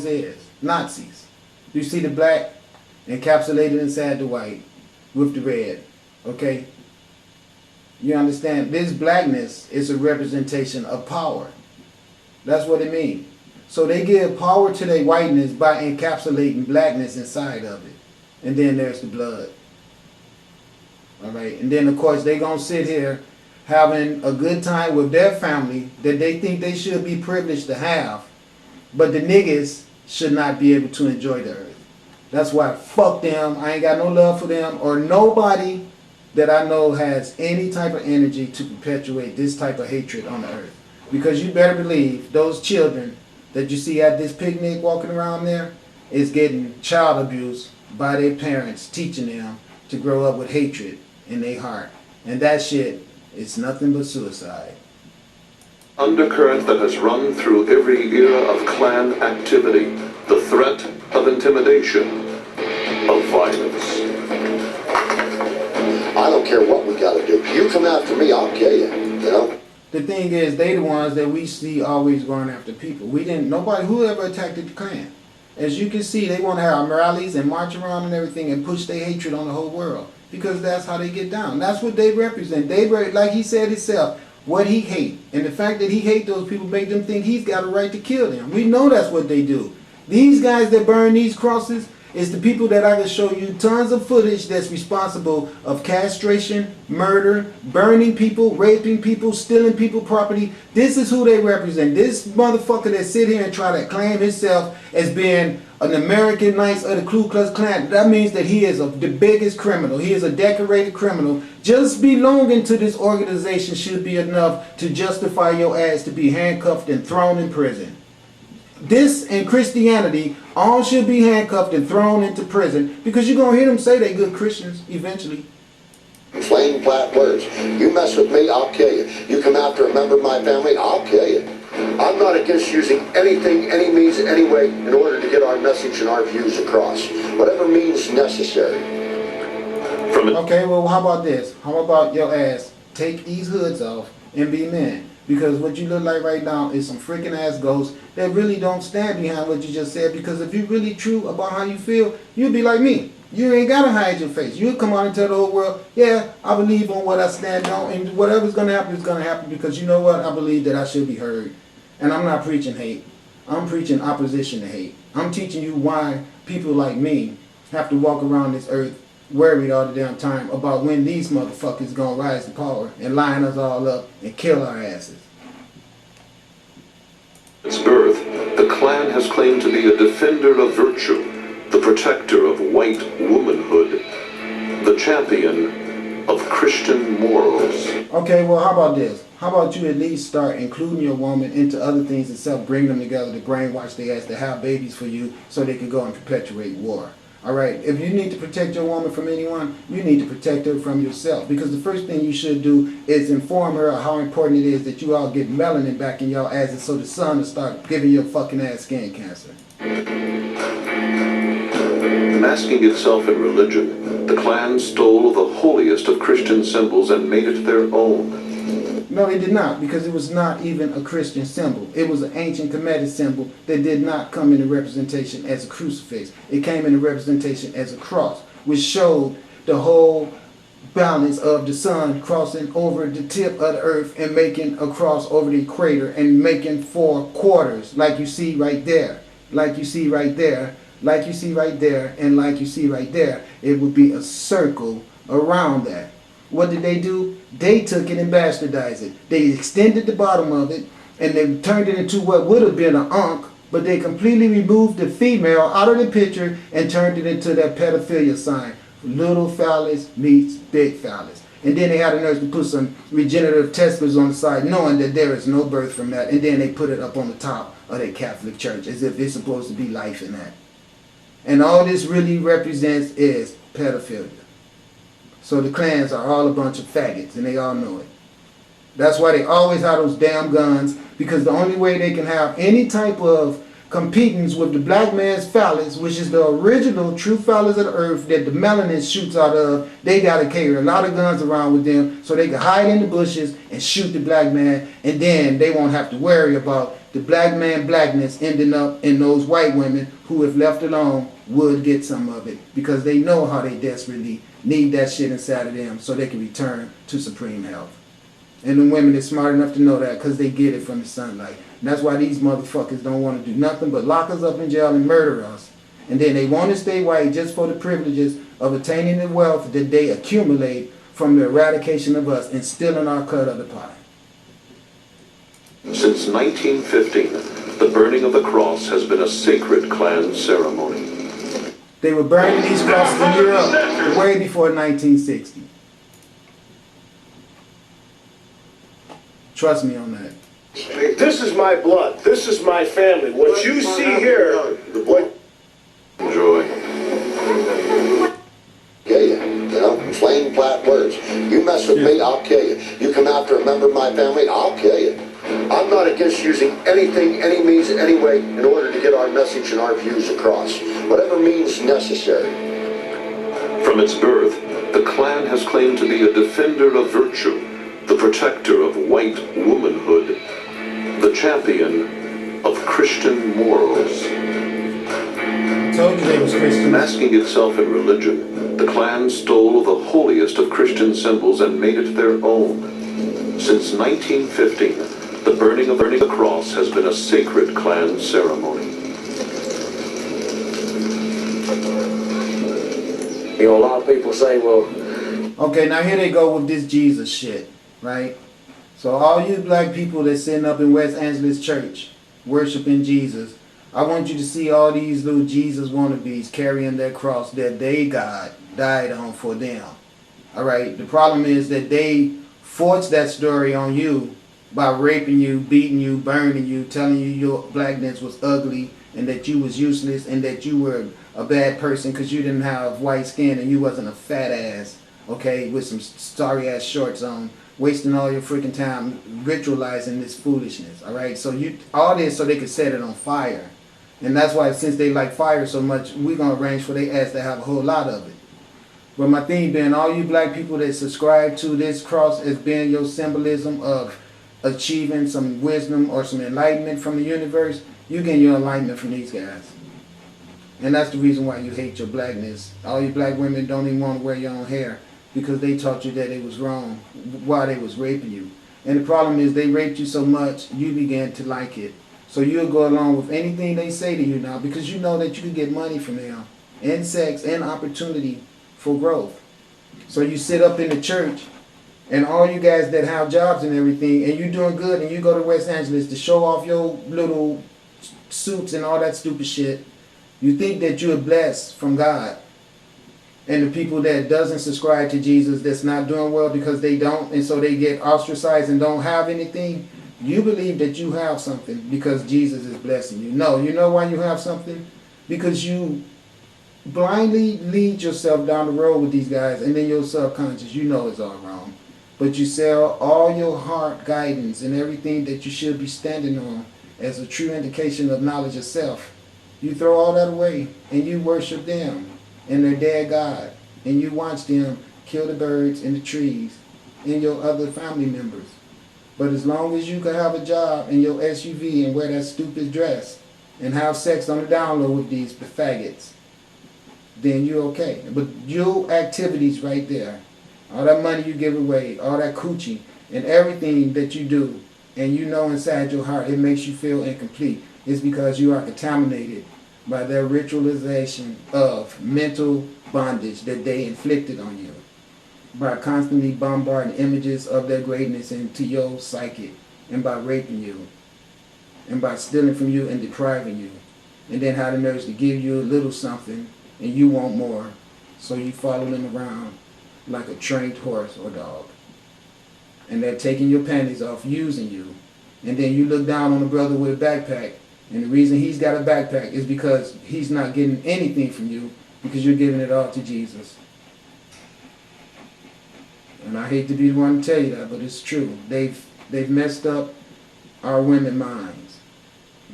always is. Nazis. You see the black encapsulated inside the white with the red. Okay? You understand? This blackness is a representation of power. That's what it means. So they give power to their whiteness by encapsulating blackness inside of it. And then there's the blood. Alright? And then of course they gonna sit here having a good time with their family that they think they should be privileged to have. But the niggas should not be able to enjoy the earth. That's why fuck them. I ain't got no love for them or nobody that I know has any type of energy to perpetuate this type of hatred on the earth. Because you better believe those children that you see at this picnic walking around there is getting child abuse by their parents, teaching them to grow up with hatred in their heart. And that shit is nothing but suicide. Undercurrent that has run through every era of Klan activity, the threat of intimidation, of violence. I don't care what we gotta do. You come after me, I'll kill you, you know? The thing is, they the ones that we see always going after people. We didn't, nobody, who ever attacked the Klan? As you can see, they want to have rallies and march around and everything and push their hatred on the whole world. Because that's how they get down. That's what they represent. They, like he said himself, what he hate. And the fact that he hate those people make them think he's got a right to kill them. We know that's what they do. These guys that burn these crosses is the people that I can show you tons of footage that's responsible of castration, murder, burning people, raping people, stealing people property. This is who they represent. This motherfucker that sit here and try to claim himself as being an American Knights of the Ku Klux Klan, that means that he is the biggest criminal. He is a decorated criminal. Just belonging to this organization should be enough to justify your ass to be handcuffed and thrown in prison. This and Christianity all should be handcuffed and thrown into prison because you're going to hear them say they good Christians eventually. Plain flat words. You mess with me, I'll kill you. You come after a member of my family, I'll kill you. I'm not against using anything, any means, any way in order to get our message and our views across. Whatever means necessary. Okay, well, how about this? How about your ass take these hoods off and be men? Because what you look like right now is some freaking ass ghosts that really don't stand behind what you just said. Because if you're really true about how you feel, you'll be like me. You ain't got to hide your face. You'll come out and tell the whole world, yeah, I believe on what I stand on. And whatever's going to happen is going to happen. Because you know what? I believe that I should be heard. And I'm not preaching hate. I'm preaching opposition to hate. I'm teaching you why people like me have to walk around this earth worried all the damn time about when these motherfuckers gonna rise to power and line us all up and kill our asses. Its birth, the Klan has claimed to be a defender of virtue, the protector of white womanhood, the champion of Christian morals. Okay, well, how about this? How about you at least start including your woman into other things except bring them together to brainwash their ass to have babies for you so they can go and perpetuate war. Alright, if you need to protect your woman from anyone, you need to protect her from yourself. Because the first thing you should do is inform her how important it is that you all get melanin back in your asses so the sun will start giving your fucking ass skin cancer. Masking itself in religion, the Klan stole the holiest of Christian symbols and made it their own. No, they did not, because it was not even a Christian symbol. It was an ancient Kemetic symbol that did not come into representation as a crucifix. It came into representation as a cross, which showed the whole balance of the sun crossing over the tip of the earth and making a cross over the equator and making 4 quarters, like you see right there, like you see right there, like you see right there, and like you see right there. It would be a circle around that. What did they do? They took it and bastardized it. They extended the bottom of it and they turned it into what would have been an ankh, but they completely removed the female out of the picture and turned it into that pedophilia sign. Little phallus meets big phallus. And then they had the nerve to put some regenerative testicles on the side, knowing that there is no birth from that. And then they put it up on the top of their Catholic church as if it's supposed to be life in that. And all this really represents is pedophilia. So the Klans are all a bunch of faggots, and they all know it. That's why they always have those damn guns, because the only way they can have any type of competence with the black man's phallus, which is the original true phallus of the earth that the melanin shoots out of, they got to carry a lot of guns around with them so they can hide in the bushes and shoot the black man, and then they won't have to worry about the black man blackness ending up in those white women who, if left alone, would get some of it because they know how they desperately need that shit inside of them so they can return to supreme health. And the women is smart enough to know that because they get it from the sunlight. And that's why these motherfuckers don't want to do nothing but lock us up in jail and murder us. And then they want to stay white just for the privileges of attaining the wealth that they accumulate from the eradication of us and stealing our cut of the pie. Since 1915, the burning of the cross has been a sacred Klan ceremony. They were burning these crosses in Europe way before 1960. Trust me on that. This is my blood. This is my family. What you see here, what... Enjoy. Kill you. You know, plain flat words. You mess with me, I'll kill you. You come after a member of my family, I'll kill you. I'm not against using anything, any means, any way in order to get our message and our views across. Whatever means necessary. From its birth, the Klan has claimed to be a defender of virtue, the protector of white womanhood, the champion of Christian morals. Told you they was Christian. Masking itself in religion, the Klan stole the holiest of Christian symbols and made it their own. Since 1915, the burning of the cross has been a sacred Klan ceremony. You know, a lot of people say, well... Okay, now here they go with this Jesus shit, right? So all you black people that's sitting up in West Angeles church worshiping Jesus, I want you to see all these little Jesus wannabes carrying their cross that they God died on for them. All right, the problem is that they forged that story on you by raping you, beating you, burning you, telling you your blackness was ugly and that you was useless and that you were a bad person because you didn't have white skin and you wasn't a fat ass, okay, with some sorry ass shorts on, wasting all your freaking time ritualizing this foolishness. All right, so you all this so they could set it on fire. And that's why, since they like fire so much, we're going to arrange for their ass to have a whole lot of it. But my thing being, all you black people that subscribe to this cross as being your symbolism of achieving some wisdom or some enlightenment from the universe, you get your enlightenment from these guys. And that's the reason why you hate your blackness. All you black women don't even want to wear your own hair because they taught you that it was wrong while they was raping you. And the problem is they raped you so much, you began to like it. So you'll go along with anything they say to you now because you know that you can get money from them and sex and opportunity for growth. So you sit up in the church and all you guys that have jobs and everything and you're doing good and you go to West Angeles to show off your little suits and all that stupid shit, you think that you're blessed from God. And the people that doesn't subscribe to Jesus that's not doing well because they don't and so they get ostracized and don't have anything, you believe that you have something because Jesus is blessing you. No, you know why you have something? Because you blindly lead yourself down the road with these guys and then your subconscious, you know it's all wrong. But you sell all your heart guidance and everything that you should be standing on as a true indication of knowledge of self. You throw all that away and you worship them and their dead God. And you watch them kill the birds and the trees and your other family members. But as long as you can have a job in your SUV and wear that stupid dress and have sex on the down low with these faggots, then you're okay. But your activities right there, all that money you give away, all that coochie, and everything that you do, and you know inside your heart it makes you feel incomplete, is because you are contaminated by their ritualization of mental bondage that they inflicted on you. By constantly bombarding images of their greatness into your psyche and by raping you and by stealing from you and depriving you and then have the nerves to give you a little something and you want more so you follow them around like a trained horse or dog and they're taking your panties off using you and then you look down on a brother with a backpack and the reason he's got a backpack is because he's not getting anything from you because you're giving it all to Jesus. And I hate to be the one to tell you that, but it's true. They've messed up our women minds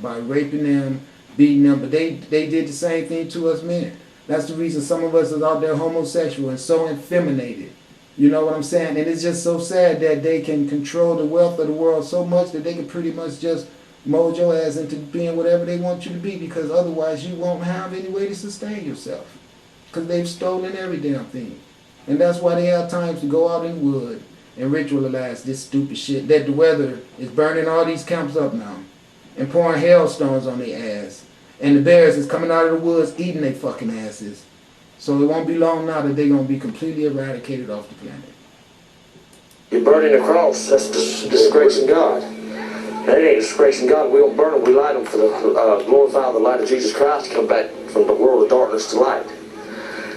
by raping them, beating them, but they did the same thing to us men. That's the reason some of us are out there homosexual and so effeminated. You know what I'm saying? And it's just so sad that they can control the wealth of the world so much that they can pretty much just mold your ass into being whatever they want you to be, because otherwise you won't have any way to sustain yourself. Because they've stolen every damn thing. And that's why they have times to go out in the wood and ritualize this stupid shit. That the weather is burning all these camps up now and pouring hailstones on their ass. And the bears is coming out of the woods eating their fucking asses. So it won't be long now that they're going to be completely eradicated off the planet. You're burning the cross. That's disgracing God. That ain't disgracing God. We don't burn them. We light them for the glorify the light of Jesus Christ to come back from the world of darkness to light.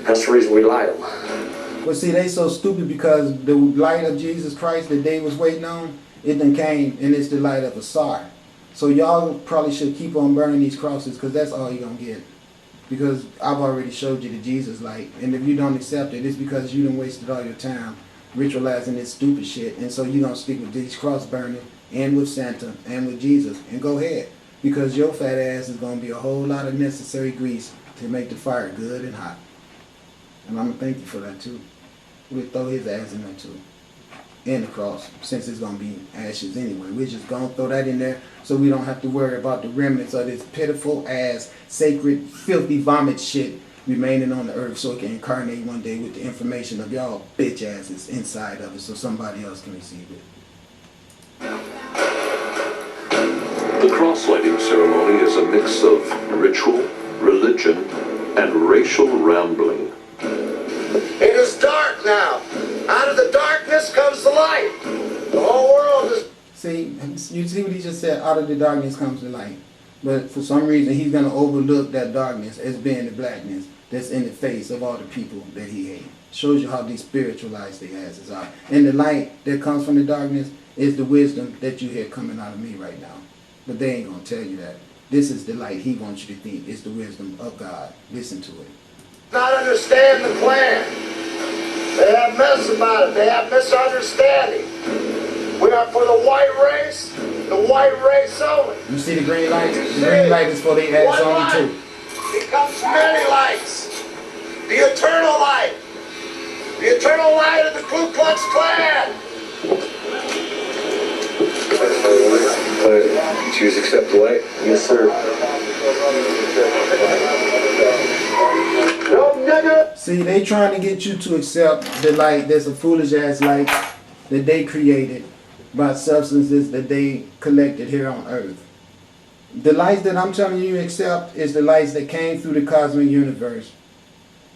That's the reason we light them. But see, they so stupid because the light of Jesus Christ that they was waiting on, it done came, and it's the light of a star. So y'all probably should keep on burning these crosses, because that's all you're going to get. Because I've already showed you the Jesus light. And if you don't accept it, it's because you done wasted all your time ritualizing this stupid shit. And so you're going to stick with these cross burning and with Santa and with Jesus. And go ahead. Because your fat ass is going to be a whole lot of necessary grease to make the fire good and hot. And I'm going to thank you for that too. We'll throw his ass in there too. In the cross, since it's going to be ashes anyway. We're just going to throw that in there so we don't have to worry about the remnants of this pitiful ass, sacred, filthy vomit shit remaining on the earth, so it can incarnate one day with the information of y'all bitch asses inside of it so somebody else can receive it. The cross-lighting ceremony is a mix of ritual, religion, and racial rambling. It is dark now. Out of the darkness comes the light. The whole world is... See, you see what he just said? Out of the darkness comes the light. But for some reason, he's going to overlook that darkness as being the blackness that's in the face of all the people that he hates. Shows you how despiritualized their asses are. And the light that comes from the darkness is the wisdom that you hear coming out of me right now. But they ain't going to tell you that. This is the light he wants you to think is the wisdom of God. Listen to it. not understand the plan. They have mess about it. They have misunderstanding. We are for the white race only. You see the green light? The green light is for the ass One only light too. becomes many lights. The eternal light. The eternal light of the Ku Klux Klan. Choose accept the light? Yes, sir. No nigger. See, they trying to get you to accept the light that's a foolish ass light that they created by substances that they collected here on earth. The lights that I'm telling you accept is the lights that came through the cosmic universe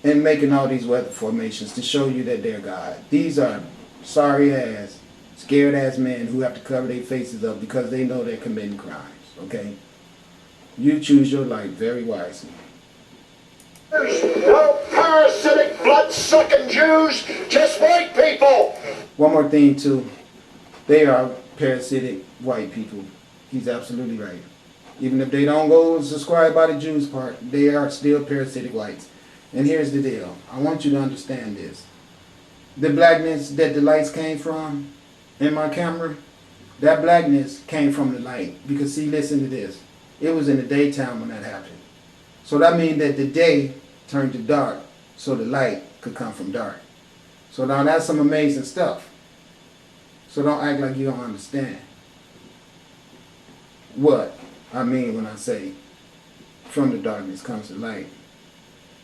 and making all these weather formations to show you that they're God. These are sorry ass, scared ass men who have to cover their faces up because they know they're committing crimes, okay? You choose your light very wisely. No parasitic, blood-sucking Jews, just white people. One more thing too. They are parasitic white people. He's absolutely right. Even if they don't go and subscribe by the Jews part, they are still parasitic whites. And here's the deal. I want you to understand this. The blackness that the lights came from in my camera, that blackness came from the light. Because see, listen to this. It was in the daytime when that happened. So that means that the day turned to dark so the light could come from dark. So now that's some amazing stuff. So don't act like you don't understand what I mean when I say from the darkness comes the light.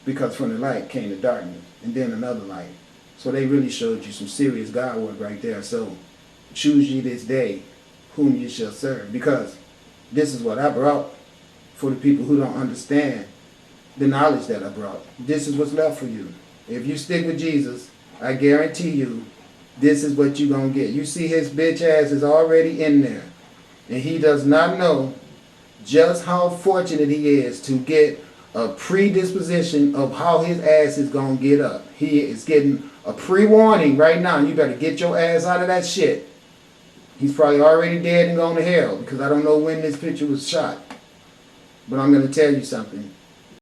Because from the light came the darkness and then another light. So they really showed you some serious God work right there. So choose ye this day whom you shall serve. Because this is what I brought for the people who don't understand the knowledge that I brought. This is what's left for you. If you stick with Jesus, I guarantee you, this is what you're going to get. You see his bitch ass is already in there. And he does not know just how fortunate he is to get a predisposition of how his ass is going to get up. He is getting a pre-warning right now. You better get your ass out of that shit. He's probably already dead and gone to hell because I don't know when this picture was shot. But I'm going to tell you something.